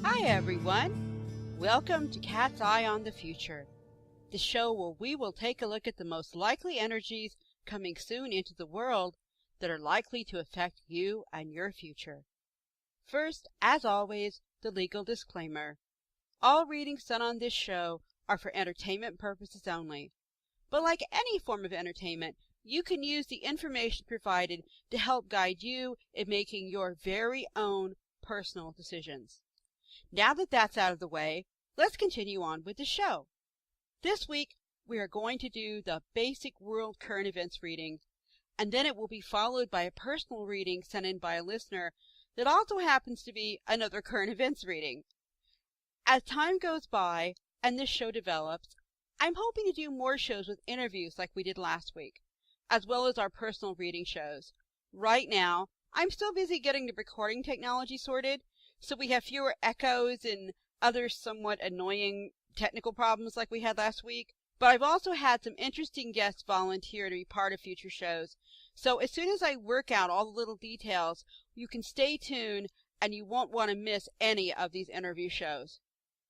Hi everyone! Welcome to Cat's Eye on the Future, the show where we will take a look at the most likely energies coming soon into the world that are likely to affect you and your future. First, as always, the legal disclaimer. All readings done on this show are for entertainment purposes only. But like any form of entertainment, you can use the information provided to help guide you in making your very own personal decisions. Now that that's out of the way, let's continue on with the show. This week, we are going to do the basic world current events reading, and then it will be followed by a personal reading sent in by a listener that also happens to be another current events reading. As time goes by and this show develops, I'm hoping to do more shows with interviews like we did last week, as well as our personal reading shows. Right now, I'm still busy getting the recording technology sorted, so we have fewer echoes and other somewhat annoying technical problems like we had last week. But I've also had some interesting guests volunteer to be part of future shows. So as soon as I work out all the little details, you can stay tuned and you won't want to miss any of these interview shows.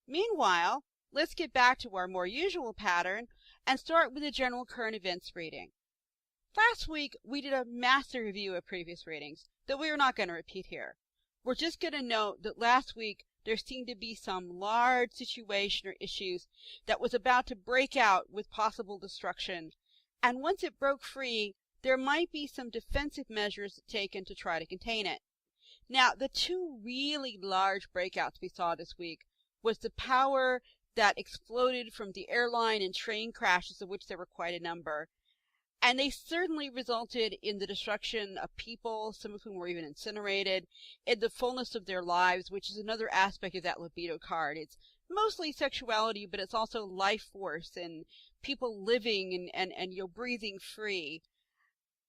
Meanwhile, let's get back to our more usual pattern and start with a general current events reading. Last week, we did a master review of previous readings that we are not going to repeat here. We're just going to note that last week there seemed to be some large situation or issues that was about to break out with possible destruction, and once it broke free, there might be some defensive measures taken to try to contain it. Now, the two really large breakouts we saw this week was the power that exploded from the airline and train crashes, of which there were quite a number. And they certainly resulted in the destruction of people, some of whom were even incinerated, in the fullness of their lives, which is another aspect of that libido card. It's mostly sexuality, but it's also life force and people living and breathing free.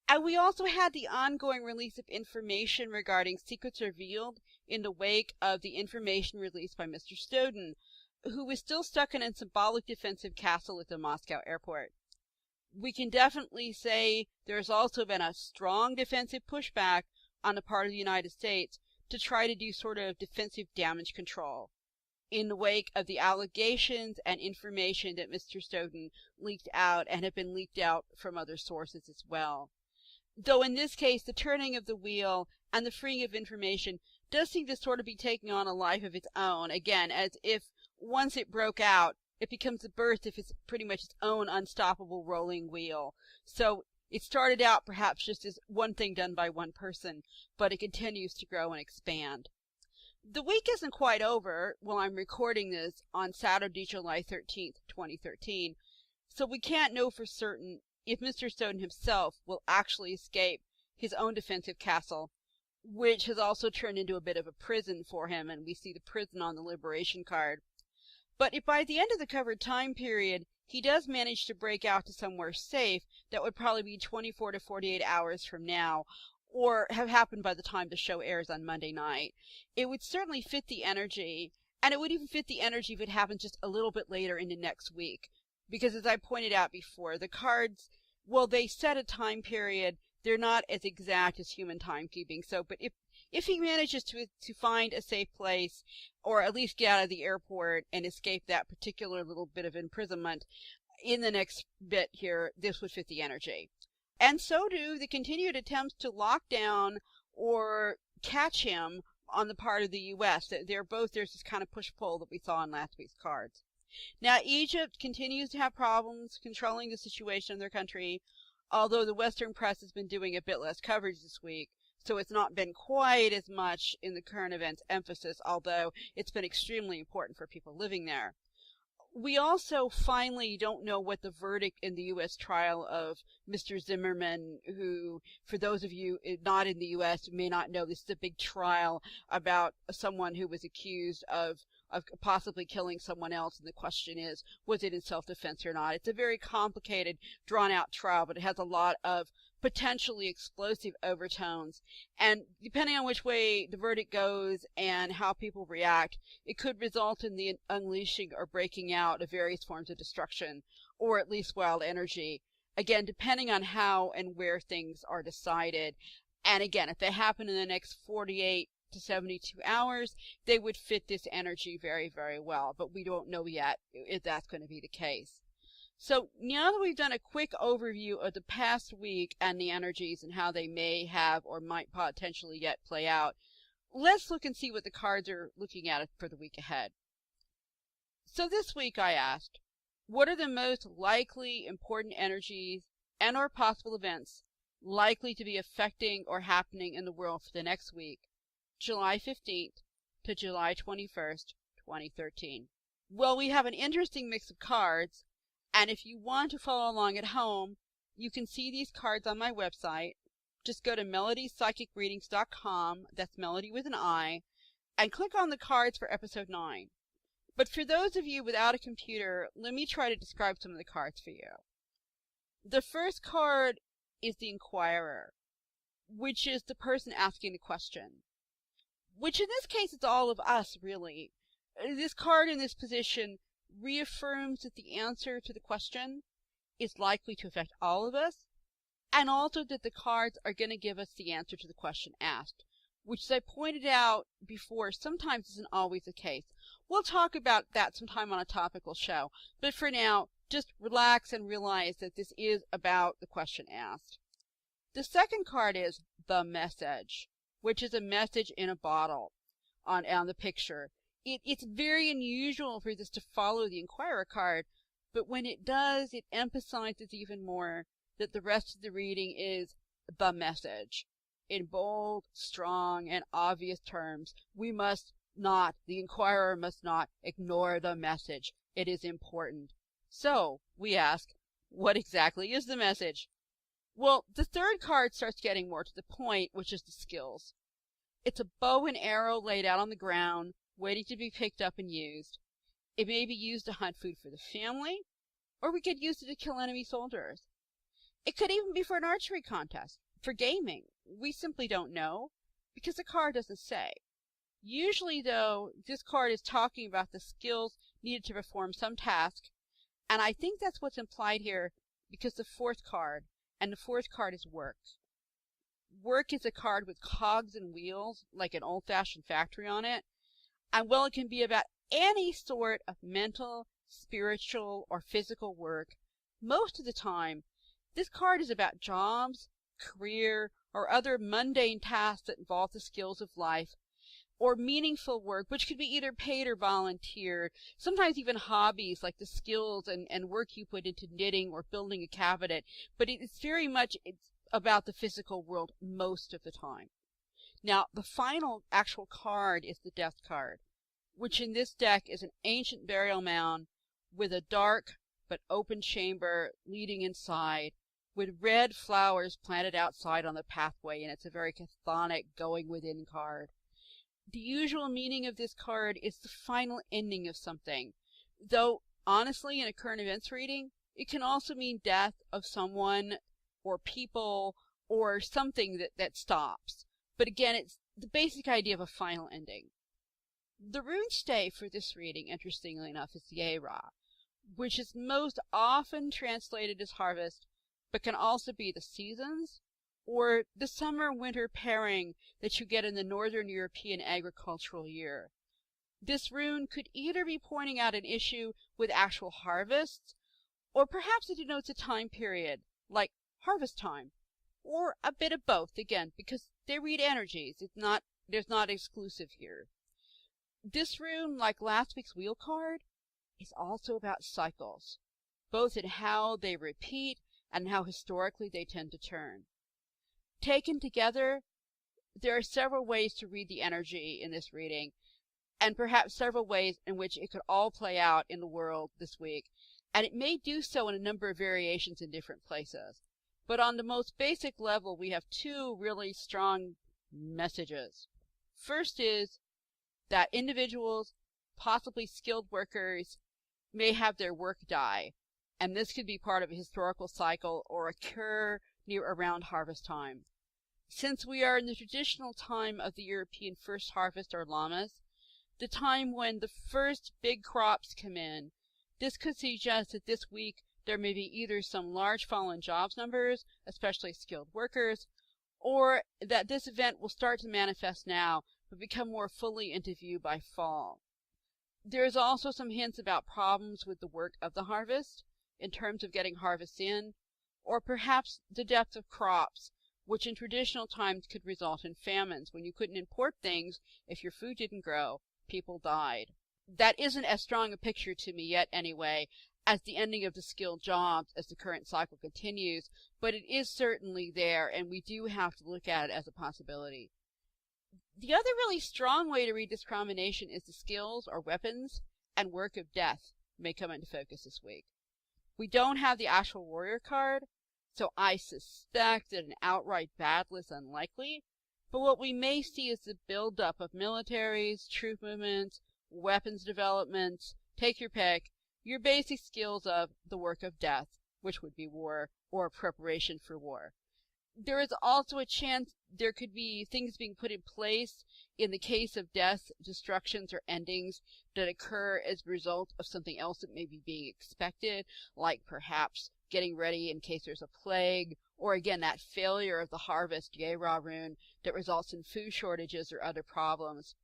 And we also had the ongoing release of information regarding secrets revealed in the wake of the information released by Mr. Snowden, who was still stuck in a symbolic defensive castle at the Moscow airport. We can definitely say there's also been a strong defensive pushback on the part of the United States to try to do sort of defensive damage control in the wake of the allegations and information that Mr. Snowden leaked out and have been leaked out from other sources as well. Though in this case, the turning of the wheel and the freeing of information does seem to sort of be taking on a life of its own, again, as if once it broke out, it becomes a burst if it's pretty much its own unstoppable rolling wheel. So it started out perhaps just as one thing done by one person, but it continues to grow and expand. The week isn't quite over while I'm recording this on Saturday, July 13th, 2013, so we can't know for certain if Mr. Snowden himself will actually escape his own defensive castle, which has also turned into a bit of a prison for him, and we see the prison on the Liberation card. But if by the end of the covered time period he does manage to break out to somewhere safe, that would probably be 24 to 48 hours from now, or have happened by the time the show airs on Monday night. It would certainly fit the energy, and it would even fit the energy if it happened just a little bit later into next week. Because as I pointed out before, the cards, well, they set a time period, they're not as exact as human timekeeping. So, but if he manages to find a safe place, or at least get out of the airport and escape that particular little bit of imprisonment in the next bit here, this would fit the energy. And so do the continued attempts to lock down or catch him on the part of the U.S. There's this kind of push-pull that we saw in last week's cards. Now, Egypt continues to have problems controlling the situation in their country, although the Western press has been doing a bit less coverage this week, so it's not been quite as much in the current events emphasis, although it's been extremely important for people living there. We also finally don't know what the verdict in the U.S. trial of Mr. Zimmerman, who, for those of you not in the U.S. who may not know, this is a big trial about someone who was accused of possibly killing someone else, and the question is, was it in self-defense or not? It's a very complicated, drawn-out trial, but it has a lot of potentially explosive overtones, and depending on which way the verdict goes and how people react, it could result in the unleashing or breaking out of various forms of destruction, or at least wild energy, again, depending on how and where things are decided. And again, if they happen in the next 48 to 72 hours, they would fit this energy very, very well. But we don't know yet if that's going to be the case. So now that we've done a quick overview of the past week and the energies and how they may have or might potentially yet play out, let's look and see what the cards are looking at for the week ahead. So this week I asked, what are the most likely important energies and or possible events likely to be affecting or happening in the world for the next week, July 15th to July 21st, 2013? Well, we have an interesting mix of cards, and if you want to follow along at home, you can see these cards on my website. Just go to melodipsychicreadings.com, that's Melody with an I, and click on the cards for episode 9. But for those of you without a computer, let me try to describe some of the cards for you. The first card is the Inquirer, which is the person asking the question, which in this case is all of us, really. This card in this position reaffirms that the answer to the question is likely to affect all of us, and also that the cards are going to give us the answer to the question asked, which, as I pointed out before, sometimes isn't always the case. We'll talk about that sometime on a topical show, but for now, just relax and realize that this is about the question asked. The second card is the Message, which is a message in a bottle on the picture. It's very unusual for this to follow the Inquirer card, but when it does, it emphasizes even more that the rest of the reading is the message. In bold, strong, and obvious terms, the Inquirer must not ignore the message. It is important. So, we ask, what exactly is the message? Well, the third card starts getting more to the point, which is the skills. It's a bow and arrow laid out on the ground, waiting to be picked up and used. It may be used to hunt food for the family, or we could use it to kill enemy soldiers. It could even be for an archery contest, for gaming. We simply don't know, because the card doesn't say. Usually, though, this card is talking about the skills needed to perform some task, and I think that's what's implied here, because the fourth card is work. Work is a card with cogs and wheels, like an old-fashioned factory on it, and while it can be about any sort of mental, spiritual, or physical work, most of the time, this card is about jobs, career, or other mundane tasks that involve the skills of life, or meaningful work, which could be either paid or volunteered, sometimes even hobbies like the skills and work you put into knitting or building a cabinet, but it's about the physical world most of the time. Now, the final actual card is the Death card, which in this deck is an ancient burial mound with a dark but open chamber leading inside, with red flowers planted outside on the pathway, and it's a very chthonic going within card. The usual meaning of this card is the final ending of something, though honestly in a current events reading, it can also mean death of someone or people or something that stops. But again, it's the basic idea of a final ending. The rune stay for this reading, interestingly enough, is the Ra, which is most often translated as harvest, but can also be the seasons, or the summer-winter pairing that you get in the Northern European agricultural year. This rune could either be pointing out an issue with actual harvests, or perhaps it denotes a time period, like harvest time, or a bit of both, again, because they read energies. There's not exclusive here. This rune, like last week's wheel card, is also about cycles, both in how they repeat and how historically they tend to turn. Taken together, there are several ways to read the energy in this reading, and perhaps several ways in which it could all play out in the world this week, and it may do so in a number of variations in different places. But on the most basic level, we have two really strong messages. First is that individuals, possibly skilled workers, may have their work die, and this could be part of a historical cycle or occur near around harvest time. Since we are in the traditional time of the European first harvest or Lammas, the time when the first big crops come in, this could suggest that this week there may be either some large fall in jobs numbers, especially skilled workers, or that this event will start to manifest now, but become more fully into view by fall. There's also some hints about problems with the work of the harvest in terms of getting harvests in, or perhaps the depth of crops, which in traditional times could result in famines. When you couldn't import things, if your food didn't grow, people died. That isn't as strong a picture to me yet anyway, as the ending of the skilled jobs as the current cycle continues, but it is certainly there, and we do have to look at it as a possibility. The other really strong way to read this combination is the skills or weapons and work of death may come into focus this week. We don't have the actual warrior card, so I suspect that an outright battle is unlikely, but what we may see is the buildup of militaries, troop movements, weapons developments, take your pick, your basic skills of the work of death, which would be war or preparation for war. There is also a chance there could be things being put in place in the case of deaths, destructions, or endings that occur as a result of something else that may be being expected, like perhaps getting ready in case there's a plague, or again that failure of the harvest, Ye-Ra rune, that results in food shortages or other problems.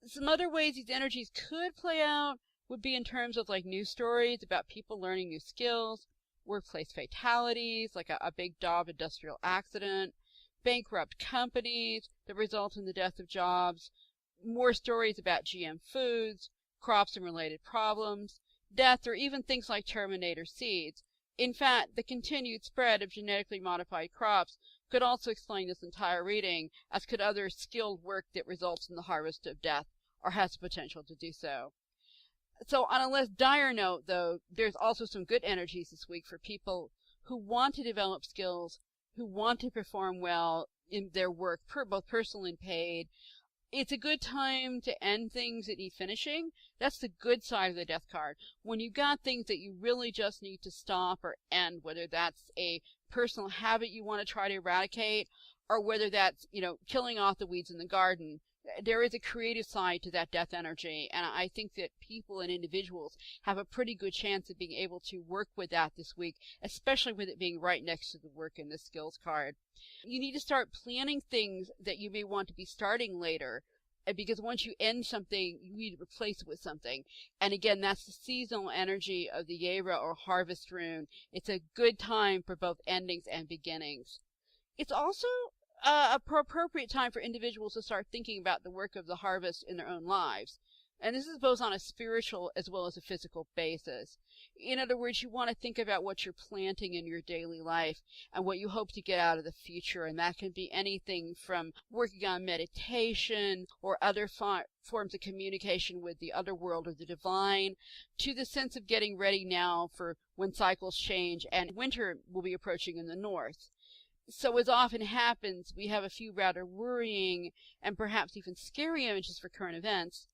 Some other ways these energies could play out would be in terms of like news stories about people learning new skills, workplace fatalities, like a big job industrial accident, bankrupt companies that result in the death of jobs, more stories about GM foods, crops and related problems, death, or even things like Terminator seeds. In fact, the continued spread of genetically modified crops could also explain this entire reading, as could other skilled work that results in the harvest of death, or has the potential to do so. So on a less dire note, though, there's also some good energies this week for people who want to develop skills, who want to perform well in their work, both personal and paid. It's a good time to end things that need finishing. That's the good side of the death card. When you've got things that you really just need to stop or end, whether that's a personal habit you want to try to eradicate, or whether that's, killing off the weeds in the garden, there is a creative side to that death energy, and I think that people and individuals have a pretty good chance of being able to work with that this week, especially with it being right next to the work in the skills card. You need to start planning things that you may want to be starting later, because once you end something, you need to replace it with something. And again, that's the seasonal energy of the Ye-Ra or harvest rune. It's a good time for both endings and beginnings. It's also appropriate time for individuals to start thinking about the work of the harvest in their own lives. And this is both on a spiritual as well as a physical basis. In other words, you want to think about what you're planting in your daily life and what you hope to get out of the future. And that can be anything from working on meditation or other forms of communication with the other world or the divine, to the sense of getting ready now for when cycles change and winter will be approaching in the north. So as often happens, we have a few rather worrying and perhaps even scary images for current events,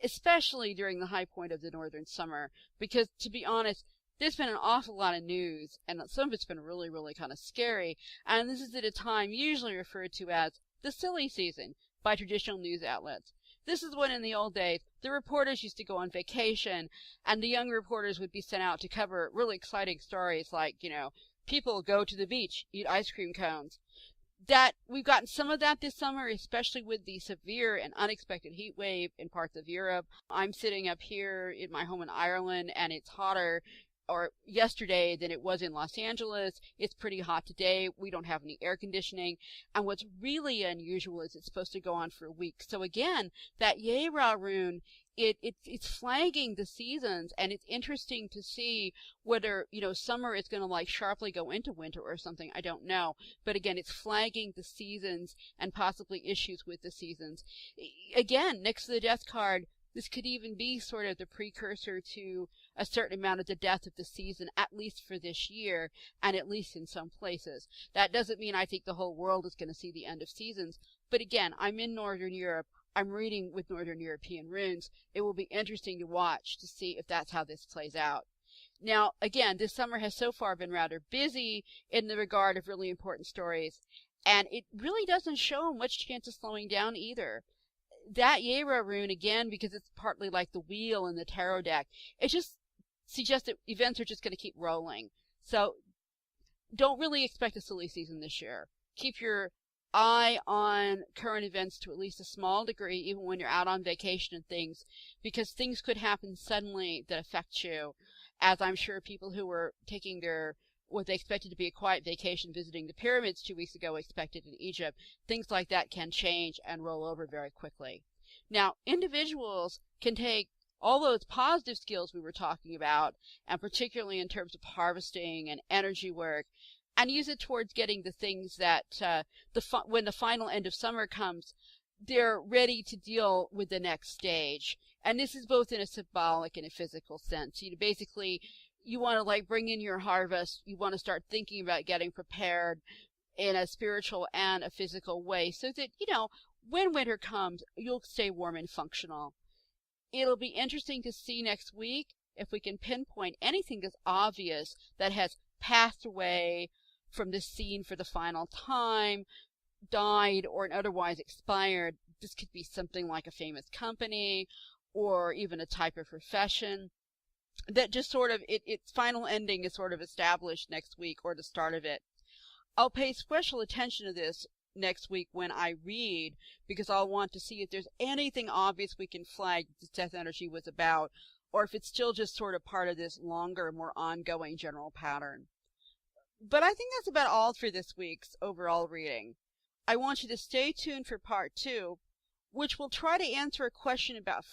especially during the high point of the northern summer, because to be honest, there's been an awful lot of news, and some of it's been really, really kind of scary, and this is at a time usually referred to as the silly season by traditional news outlets. This is when in the old days, the reporters used to go on vacation, and the young reporters would be sent out to cover really exciting stories like, people go to the beach, eat ice cream cones. That we've gotten some of that this summer, especially with the severe and unexpected heat wave in parts of Europe. I'm sitting up here in my home in Ireland, and it's hotter yesterday than it was in Los Angeles. It's pretty hot today. We don't have any air conditioning. And what's really unusual is it's supposed to go on for a week. So again, that Ye-Ra rune, it's flagging the seasons, and it's interesting to see whether, summer is going to sharply go into winter or something. I don't know. But again, it's flagging the seasons and possibly issues with the seasons. Again, next to the death card, this could even be sort of the precursor to a certain amount of the death of the season, at least for this year, and at least in some places. That doesn't mean I think the whole world is going to see the end of seasons. But again, I'm in Northern Europe. I'm reading with Northern European runes. It will be interesting to watch to see if that's how this plays out. Now, again, this summer has so far been rather busy in the regard of really important stories, and it really doesn't show much chance of slowing down either. That Ye-Ra rune, again, because it's partly like the wheel in the tarot deck, it just suggests that events are just going to keep rolling. So don't really expect a silly season this year. Keep your eye on current events to at least a small degree, even when you're out on vacation and things, because things could happen suddenly that affect you, as I'm sure people who were taking what they expected to be a quiet vacation visiting the pyramids 2 weeks ago expected in Egypt. Things like that can change and roll over very quickly. Now, individuals can take all those positive skills we were talking about, and particularly in terms of harvesting and energy work, and use it towards getting the things that when the final end of summer comes, they're ready to deal with the next stage. And this is both in a symbolic and a physical sense. Basically, you want to bring in your harvest. You want to start thinking about getting prepared in a spiritual and a physical way so that, when winter comes, you'll stay warm and functional. It'll be interesting to see next week if we can pinpoint anything that's obvious that has passed away from this scene for the final time, died, or otherwise expired. This could be something like a famous company or even a type of profession that just sort of, its final ending is sort of established next week or the start of it. I'll pay special attention to this next week when I read, because I'll want to see if there's anything obvious we can flag that this death energy was about, or if it's still just sort of part of this longer, more ongoing general pattern. But I think that's about all for this week's overall reading. I want you to stay tuned for part 2, which will try to answer a question about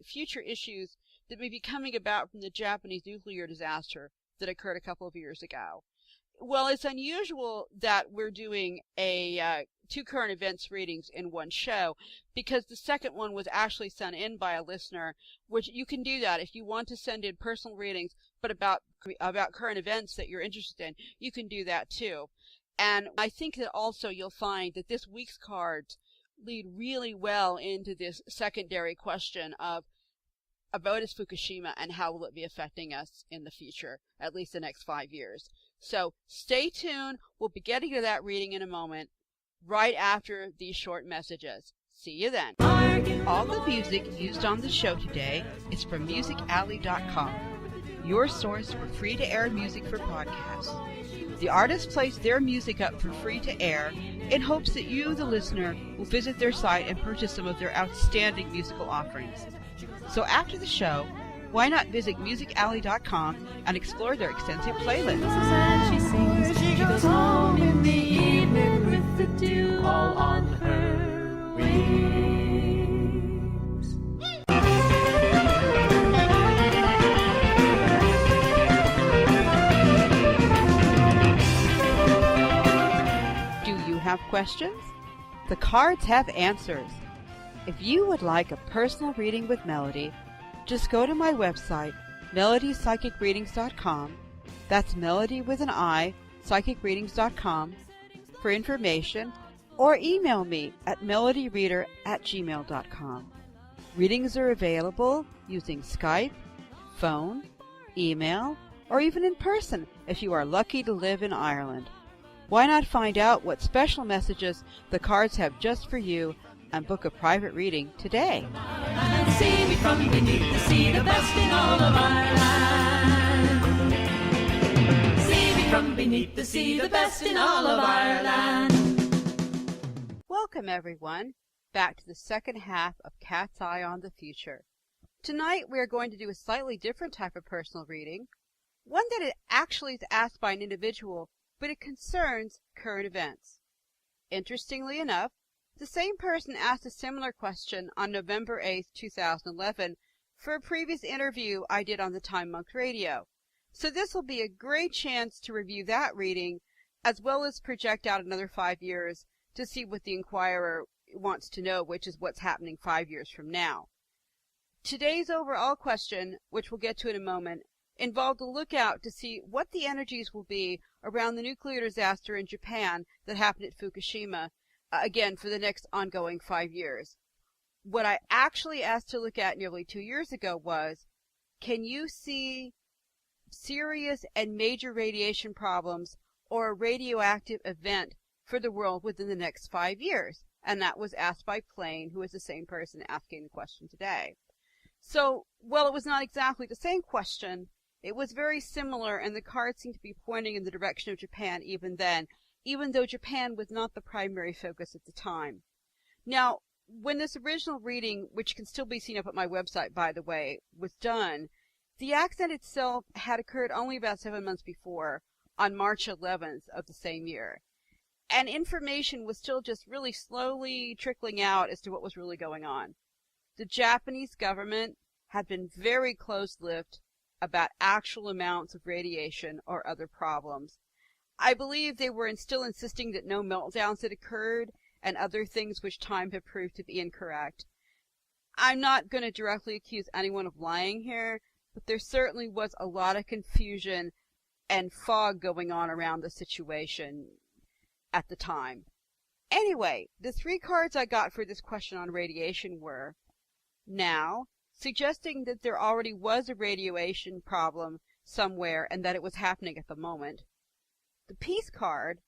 future issues that may be coming about from the Japanese nuclear disaster that occurred a couple of years ago. Well, it's unusual that we're doing two current events readings in one show, because the second one was actually sent in by a listener, which you can do that if you want to send in personal readings, but about current events that you're interested in, you can do that too. And I think that also you'll find that this week's cards lead really well into this secondary question of about Fukushima and how will it be affecting us in the future, at least the next 5 years. So stay tuned. We'll be getting to that reading in a moment, right after these short messages. See you then. All the music used on the show today is from musicalley.com, your source for free-to-air music for podcasts. The artists place their music up for free to air in hopes that you, the listener, will visit their site and purchase some of their outstanding musical offerings. So after the show, why not visit musicalley.com and explore their extensive playlist? And she sings, she goes home in the evening with the dew all on her wings. Do you have questions? The cards have answers. If you would like a personal reading with Melody, just go to my website, melodipsychicreadings.com. That's Melody with an I, psychicreadings.com, for information, or email me at melodyreader@gmail.com. Readings are available using Skype, phone, email, or even in person if you are lucky to live in Ireland. Why not find out what special messages the cards have just for you and book a private reading today? And see me from beneath the sea, the best in all of Ireland. See me from beneath the sea, the best in all of Ireland. Welcome, everyone, back to the second half of Cat's Eye on the Future. Tonight we are going to do a slightly different type of personal reading, one that it actually is asked by an individual, but it concerns current events. Interestingly enough, the same person asked a similar question on November 8th, 2011, for a previous interview I did on the Time Monk Radio. So this will be a great chance to review that reading, as well as project out another 5 years to see what the inquirer wants to know, which is what's happening 5 years from now. Today's overall question, which we'll get to in a moment, involved a lookout to see what the energies will be around the nuclear disaster in Japan that happened at Fukushima, again, for the next ongoing 5 years. What I actually asked to look at nearly 2 years ago was, can you see serious and major radiation problems or a radioactive event for the world within the next 5 years? And that was asked by Plain, who is the same person asking the question today. So, well, it was not exactly the same question. It was very similar, and the cards seemed to be pointing in the direction of Japan even then, even though Japan was not the primary focus at the time. Now, when this original reading, which can still be seen up at my website, by the way, was done, the accident itself had occurred only about 7 months before, on March 11th of the same year. And information was still just really slowly trickling out as to what was really going on. The Japanese government had been very close-lipped about actual amounts of radiation or other problems. I believe they were still insisting that no meltdowns had occurred and other things which time had proved to be incorrect. I'm not going to directly accuse anyone of lying here, but there certainly was a lot of confusion and fog going on around the situation at the time. Anyway, the 3 cards I got for this question on radiation were now, suggesting that there already was a radiation problem somewhere and that it was happening at the moment. The peace card,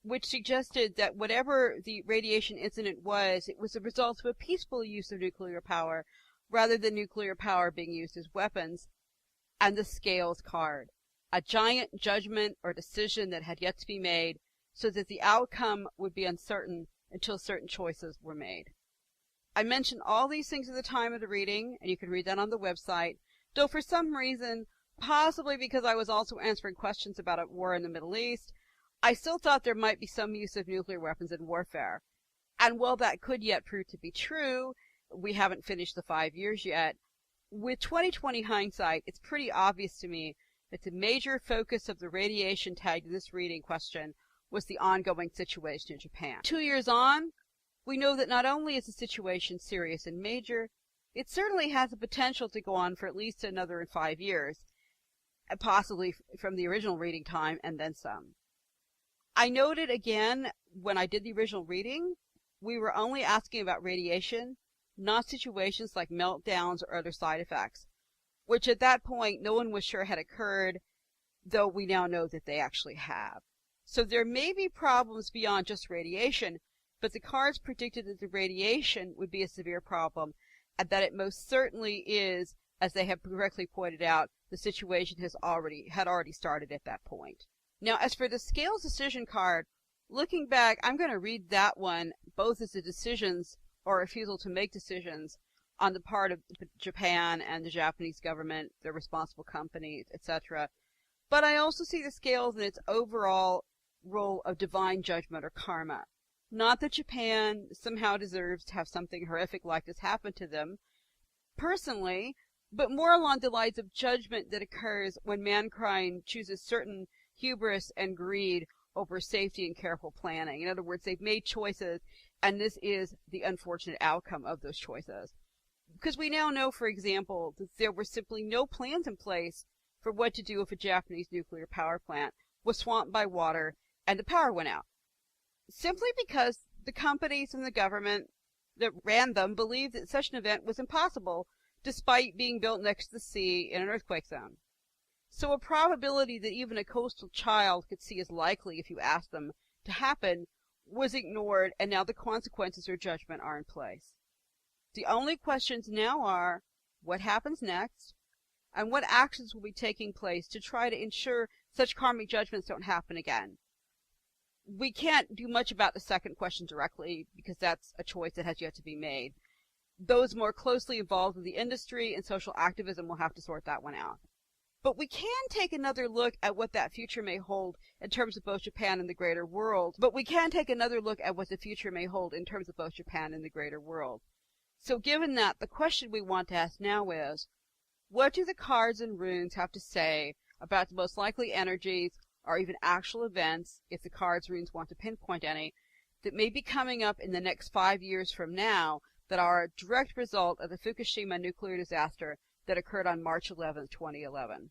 which suggested that whatever the radiation incident was, it was the result of a peaceful use of nuclear power rather than nuclear power being used as weapons. And the scales card, a giant judgment or decision that had yet to be made, so that the outcome would be uncertain until certain choices were made. I mentioned all these things at the time of the reading, and you can read that on the website, though for some reason, possibly because I was also answering questions about a war in the Middle East, I still thought there might be some use of nuclear weapons in warfare. And while that could yet prove to be true, we haven't finished the 5 years yet. With 2020 hindsight, it's pretty obvious to me that the major focus of the radiation tagged in this reading question was the ongoing situation in Japan. 2 years on, we know that not only is the situation serious and major, it certainly has the potential to go on for at least another 5 years, possibly from the original reading time and then some. I noted again, when I did the original reading, we were only asking about radiation, not situations like meltdowns or other side effects, which at that point no one was sure had occurred, though we now know that they actually have. So there may be problems beyond just radiation, but the cards predicted that the radiation would be a severe problem, and that it most certainly is, as they have correctly pointed out, the situation had already started at that point. Now, as for the Scales Decision card, looking back, I'm going to read that one both as the decisions or refusal to make decisions on the part of Japan and the Japanese government, the responsible companies, etc. But I also see the scales in its overall role of divine judgment or karma. Not that Japan somehow deserves to have something horrific like this happen to them, personally, but more along the lines of judgment that occurs when mankind chooses certain hubris and greed over safety and careful planning. In other words, they've made choices, and this is the unfortunate outcome of those choices. Because we now know, for example, that there were simply no plans in place for what to do if a Japanese nuclear power plant was swamped by water and the power went out. Simply because the companies and the government that ran them believed that such an event was impossible, despite being built next to the sea in an earthquake zone. So a probability that even a coastal child could see as likely if you asked them to happen was ignored, and now the consequences or judgment are in place. The only questions now are, what happens next, and what actions will be taking place to try to ensure such karmic judgments don't happen again. We can't do much about the second question directly, because that's a choice that has yet to be made. Those more closely involved with the industry and social activism will have to sort that one out. But we can take another look at what that future may hold in terms of both Japan and the greater world. So given that, the question we want to ask now is, what do the cards and runes have to say about the most likely energies or even actual events, if the cards runes want to pinpoint any, that may be coming up in the next 5 years from now that are a direct result of the Fukushima nuclear disaster that occurred on March 11, 2011.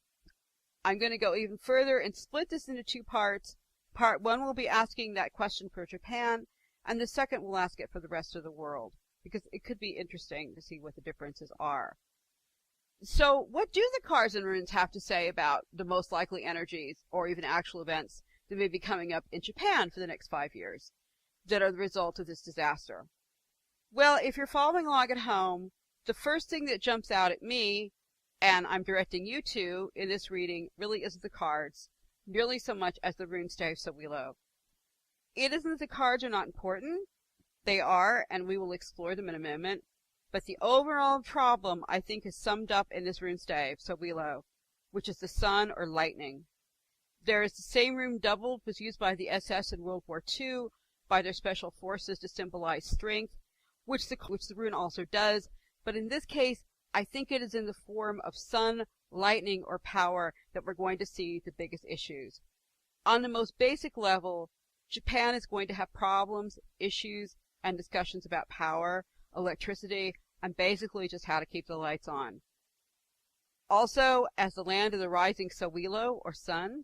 I'm going to go even further and split this into 2 parts. Part 1 will be asking that question for Japan, and the second will ask it for the rest of the world, because it could be interesting to see what the differences are. So what do the cards and runes have to say about the most likely energies or even actual events that may be coming up in Japan for the next 5 years that are the result of this disaster? Well, if you're following along at home, the first thing that jumps out at me, and I'm directing you to in this reading, really isn't the cards, nearly so much as the rune stave so below. It isn't that the cards are not important. They are, and we will explore them in a moment. But the overall problem, I think, is summed up in this rune stave, Sowilo, which is the sun or lightning. There is the same rune doubled, was used by the SS in World War II by their special forces to symbolize strength, which the rune also does. But in this case, I think it is in the form of sun, lightning, or power that we're going to see the biggest issues. On the most basic level, Japan is going to have problems, issues, and discussions about power, electricity, and basically just how to keep the lights on. Also, as the land of the rising Sowilo, or sun,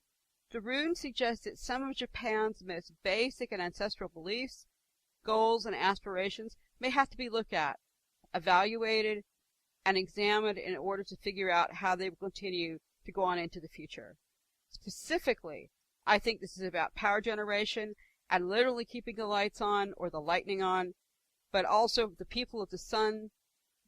the rune suggests that some of Japan's most basic and ancestral beliefs, goals, and aspirations may have to be looked at, evaluated, and examined in order to figure out how they will continue to go on into the future. Specifically, I think this is about power generation and literally keeping the lights on or the lightning on, but also the people of the sun.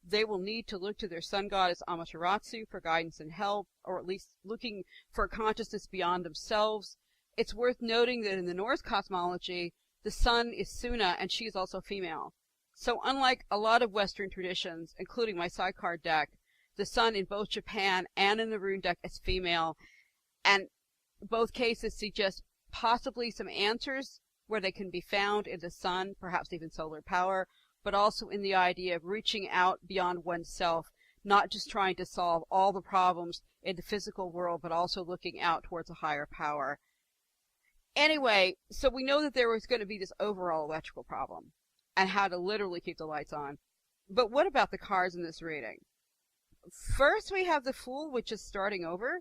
They will need to look to their sun goddess Amaterasu for guidance and help, or at least looking for a consciousness beyond themselves. It's worth noting that in the Norse cosmology, the sun is Suna, and she is also female. So unlike a lot of Western traditions, including my sidecar deck, the sun in both Japan and in the rune deck is female, and both cases suggest possibly some answers where they can be found in the sun, perhaps even solar power, but also in the idea of reaching out beyond oneself, not just trying to solve all the problems in the physical world, but also looking out towards a higher power. Anyway, so we know that there was going to be this overall electrical problem, and how to literally keep the lights on. But what about the cards in this reading? First, we have the Fool, which is starting over.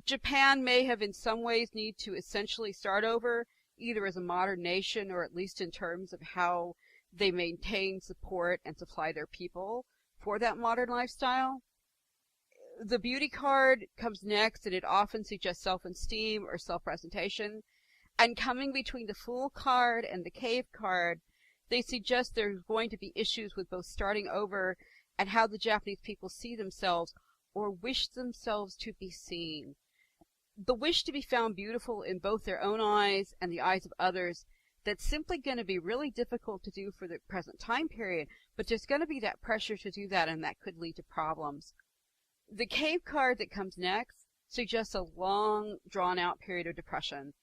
Japan may have in some ways need to essentially start over, either as a modern nation or at least in terms of how they maintain, support, and supply their people for that modern lifestyle. The Beauty card comes next, and it often suggests self-esteem or self-presentation. And coming between the Fool card and the Cave card, they suggest there's going to be issues with both starting over and how the Japanese people see themselves or wish themselves to be seen. The wish to be found beautiful in both their own eyes and the eyes of others, that's simply going to be really difficult to do for the present time period, but there's going to be that pressure to do that, and that could lead to problems. The Cave card that comes next suggests a long, drawn-out period of depression,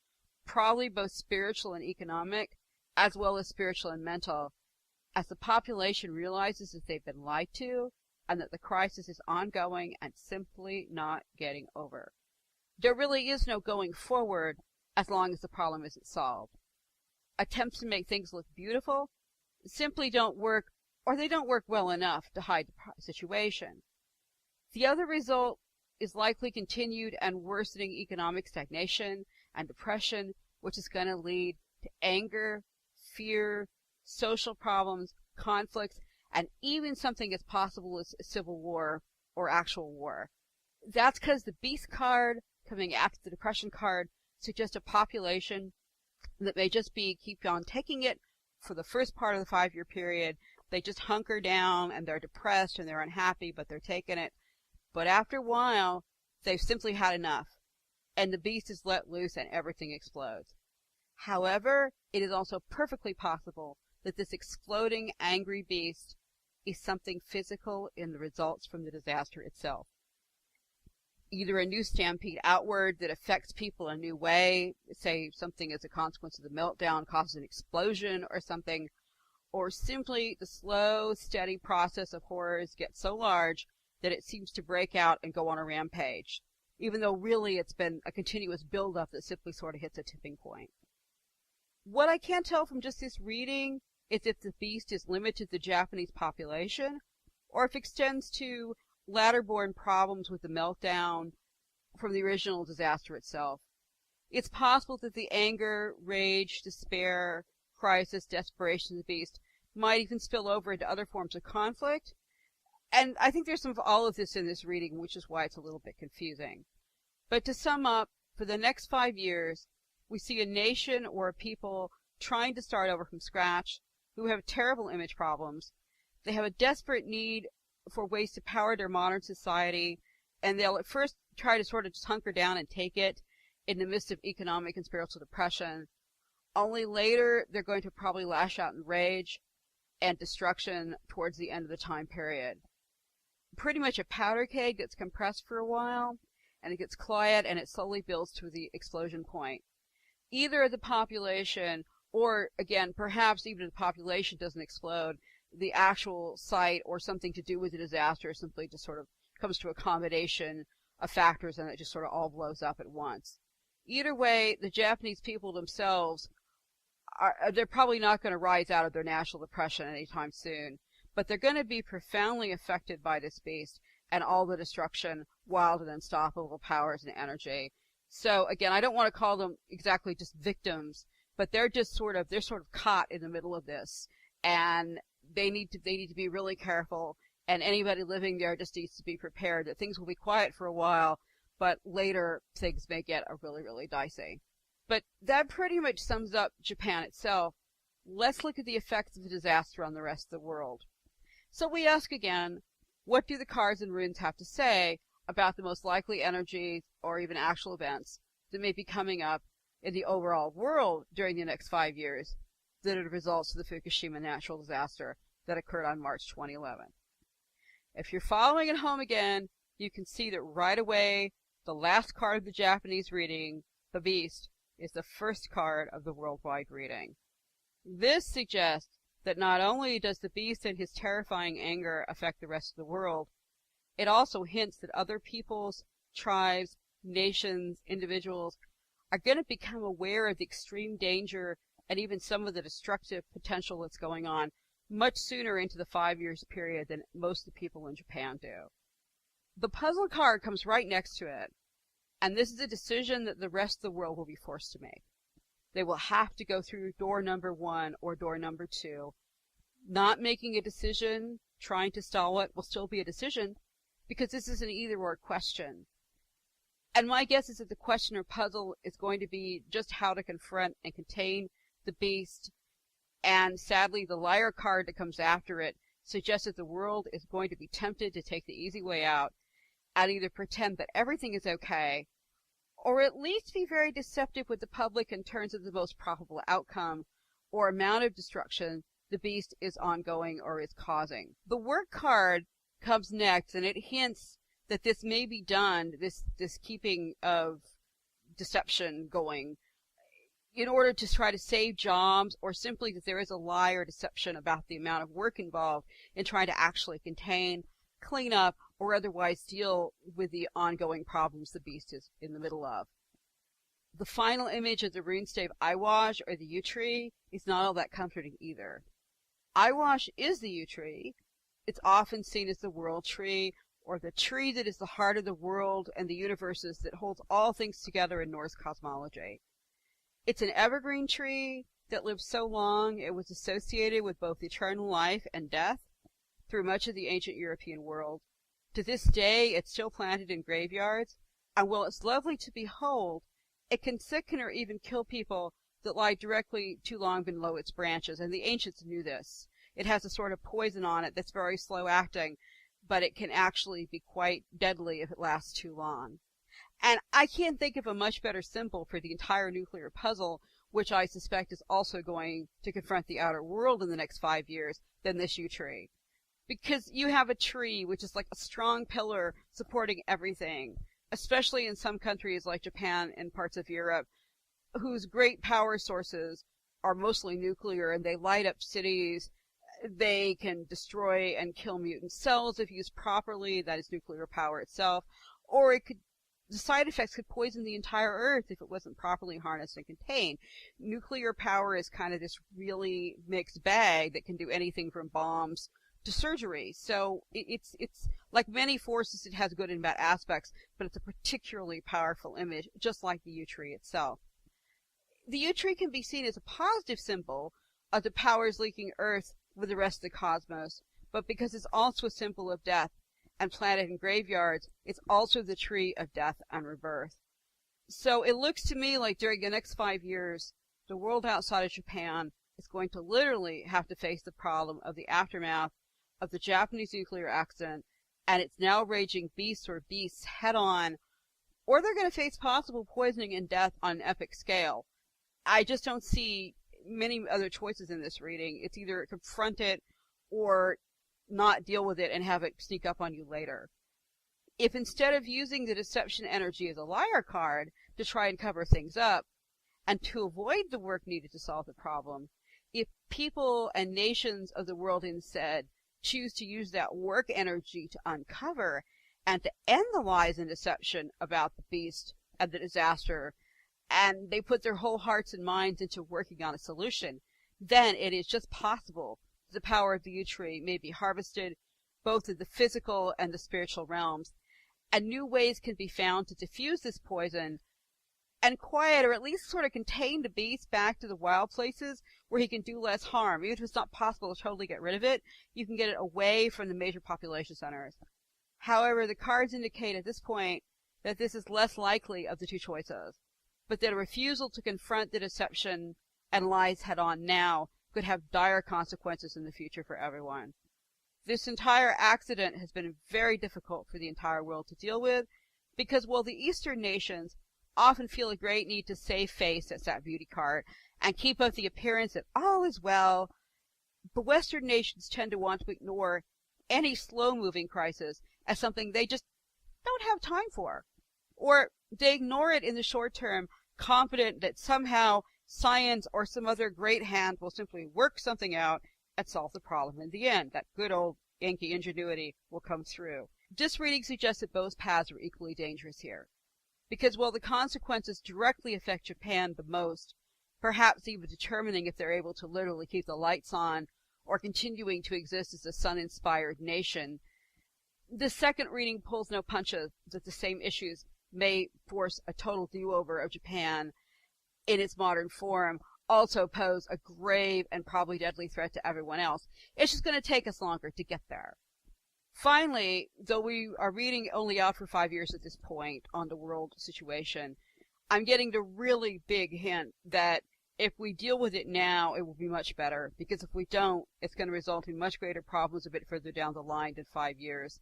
probably both spiritual and economic, as well as spiritual and mental, as the population realizes that they've been lied to, and that the crisis is ongoing and simply not getting over. There really is no going forward as long as the problem isn't solved. Attempts to make things look beautiful simply don't work, or they don't work well enough to hide the situation. The other result is likely continued and worsening economic stagnation and depression, which is going to lead to anger, fear, social problems, conflicts, and even something as possible as civil war or actual war. That's because the Beast card, coming after the Depression card, suggests a population that may just keep on taking it for the first part of the 5-year period. They just hunker down and they're depressed and they're unhappy, but they're taking it. But after a while, they've simply had enough, and the beast is let loose and everything explodes. However, it is also perfectly possible that this exploding, angry beast is something physical in the results from the disaster itself. Either a new stampede outward that affects people a new way, say something as a consequence of the meltdown causes an explosion or something, or simply the slow, steady process of horrors gets so large that it seems to break out and go on a rampage, even though really it's been a continuous build-up that simply sort of hits a tipping point. What I can't tell from just this reading is if the beast is limited to the Japanese population, or if it extends to latter-born problems with the meltdown from the original disaster itself. It's possible that the anger, rage, despair, crisis, desperation of the beast might even spill over into other forms of conflict. And I think there's some of all of this in this reading, which is why it's a little bit confusing. But to sum up, for the next 5 years, we see a nation or a people trying to start over from scratch, who have terrible image problems. They have a desperate need for ways to power their modern society, and they'll at first try to sort of just hunker down and take it in the midst of economic and spiritual depression, Only later they're going to probably lash out in rage and destruction towards the end of the time period. Pretty much a powder keg that's compressed for a while, and it gets quiet, and it slowly builds to the explosion point. Either the population, or again, perhaps even if the population doesn't explode, the actual site or something to do with the disaster simply just sort of comes to a combination of factors, and it just sort of all blows up at once. Either way, the Japanese people themselves they're probably not going to rise out of their national depression anytime soon, but they're going to be profoundly affected by this beast and all the destruction, wild and unstoppable powers and energy. So again, I don't want to call them exactly just victims, but they're sort of caught in the middle of this, and they need to be really careful, and anybody living there just needs to be prepared that things will be quiet for a while, but later things may get really, really dicey. But that pretty much sums up Japan itself. Let's look at the effects of the disaster on the rest of the world. So we ask again, what do the cards and runes have to say about the most likely energies or even actual events that may be coming up in the overall world during the next 5 years that are the results of the Fukushima natural disaster that occurred on March 2011? If you're following at home again, you can see that right away the last card of the Japanese reading, the beast, is the first card of the worldwide reading. This suggests that not only does the beast and his terrifying anger affect the rest of the world, it also hints that other peoples, tribes, nations, individuals are going to become aware of the extreme danger and even some of the destructive potential that's going on much sooner into the 5 years period than most of the people in Japan do. The puzzle card comes right next to it, and this is a decision that the rest of the world will be forced to make. They will have to go through door number 1 or door number 2. Not making a decision, trying to stall it, will still be a decision, because this is an either-or question. And my guess is that the question or puzzle is going to be just how to confront and contain the beast, and sadly the liar card that comes after it suggests that the world is going to be tempted to take the easy way out and either pretend that everything is okay, or at least be very deceptive with the public in terms of the most probable outcome or amount of destruction the beast is ongoing or is causing. The work card comes next, and it hints that this may be done, this keeping of deception going, in order to try to save jobs, or simply that there is a lie or deception about the amount of work involved in trying to actually contain, clean up, or otherwise deal with the ongoing problems the beast is in the middle of. The final image of the runestave Eyewash, or the yew tree, is not all that comforting either. Eyewash is the yew tree. It's often seen as the world tree, or the tree that is the heart of the world and the universes that holds all things together in Norse cosmology. It's an evergreen tree that lived so long it was associated with both eternal life and death through much of the ancient European world. To this day, it's still planted in graveyards, and while it's lovely to behold, it can sicken or even kill people that lie directly too long below its branches, and the ancients knew this. It has a sort of poison on it that's very slow acting, but it can actually be quite deadly if it lasts too long. And I can't think of a much better symbol for the entire nuclear puzzle, which I suspect is also going to confront the outer world in the next 5 years, than this yew tree. Because you have a tree which is like a strong pillar supporting everything, especially in some countries like Japan and parts of Europe, whose great power sources are mostly nuclear, and they light up cities. They can destroy and kill mutant cells if used properly, that is nuclear power itself, or the side effects could poison the entire Earth if it wasn't properly harnessed and contained. Nuclear power is kind of this really mixed bag that can do anything from bombs to surgery. So it's like many forces, it has good and bad aspects, but it's a particularly powerful image, just like the yew tree itself. The yew tree can be seen as a positive symbol of the powers linking Earth with the rest of the cosmos, but because it's also a symbol of death and planted in graveyards, it's also the tree of death and rebirth. So it looks to me like during the next 5 years, the world outside of Japan is going to literally have to face the problem of the aftermath of the Japanese nuclear accident and its now raging beasts or beasts head on, or they're going to face possible poisoning and death on an epic scale. I just don't see many other choices in this reading. It's either confront it or not deal with it and have it sneak up on you later. If instead of using the deception energy as a liar card to try and cover things up and to avoid the work needed to solve the problem, if people and nations of the world instead choose to use that work energy to uncover and to end the lies and deception about the beast and the disaster, and they put their whole hearts and minds into working on a solution, then it is just possible the power of the yew tree may be harvested both in the physical and the spiritual realms, and new ways can be found to diffuse this poison and quiet, or at least sort of contain the beast back to the wild places where he can do less harm. Even if it's not possible to totally get rid of it, you can get it away from the major population centers. However, the cards indicate at this point that this is less likely of the two choices, but that a refusal to confront the deception and lies head-on now could have dire consequences in the future for everyone. This entire accident has been very difficult for the entire world to deal with because while the Eastern nations often feel a great need to save face, that's that beauty card, and keep up the appearance that all is well, the Western nations tend to want to ignore any slow-moving crisis as something they just don't have time for. Or they ignore it in the short term, confident that somehow science or some other great hand will simply work something out and solve the problem in the end. That good old Yankee ingenuity will come through. This reading suggests that both paths are equally dangerous here. Because while the consequences directly affect Japan the most, perhaps even determining if they're able to literally keep the lights on or continuing to exist as a sun-inspired nation, the second reading pulls no punches that the same issues may force a total do-over of Japan in its modern form, also pose a grave and probably deadly threat to everyone else. It's just going to take us longer to get there. Finally, though we are reading only out for 5 years at this point on the world situation, I'm getting the really big hint that if we deal with it now, it will be much better, because if we don't, it's going to result in much greater problems a bit further down the line than 5 years.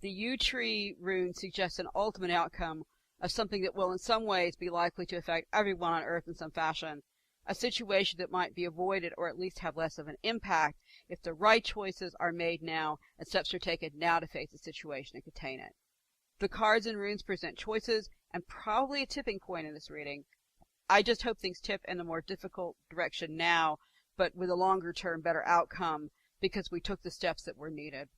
The yew tree rune suggests an ultimate outcome of something that will in some ways be likely to affect everyone on Earth in some fashion, a situation that might be avoided or at least have less of an impact if the right choices are made now and steps are taken now to face the situation and contain it. The cards and runes present choices and probably a tipping point in this reading. I just hope things tip in a more difficult direction now, but with a longer term better outcome because we took the steps that were needed.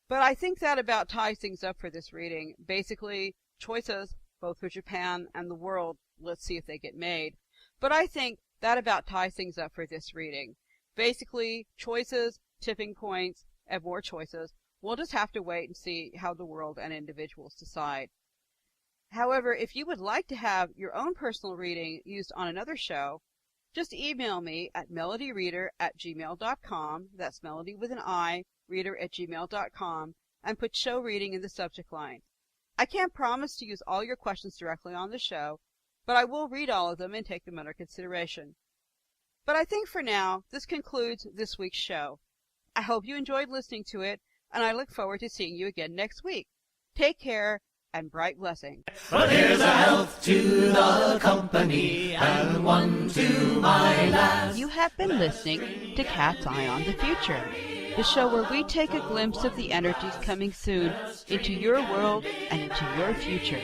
But I think that about ties things up for this reading. Basically, choices, both for Japan and the world. Let's see if they get made. But I think that about ties things up for this reading. Basically, choices, tipping points, and more choices. We'll just have to wait and see how the world and individuals decide. However, if you would like to have your own personal reading used on another show, just email me at melodyreader@gmail.com. That's Melody with an I, reader@gmail.com, and put show reading in the subject line. I can't promise to use all your questions directly on the show, but I will read all of them and take them under consideration. But I think for now, this concludes this week's show. I hope you enjoyed listening to it, and I look forward to seeing you again next week. Take care, and bright blessings. But here's a health to the company, and one to my lass. You have been listening to Cat's Eye on the Future, the show where we take a glimpse of the energies coming soon into your world and into your future.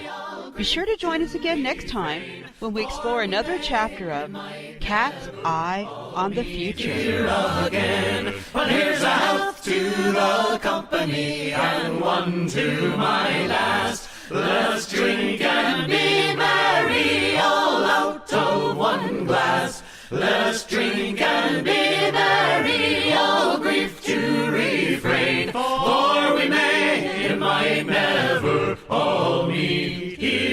Be sure to join us again next time when we explore another chapter of Cat's Eye on the Future. Again. But here's a health to the company, and one to my lass. Let's drink and be merry, all out of one glass. Let's drink and be merry, all grief to refrain. For we may, it might never all meet here.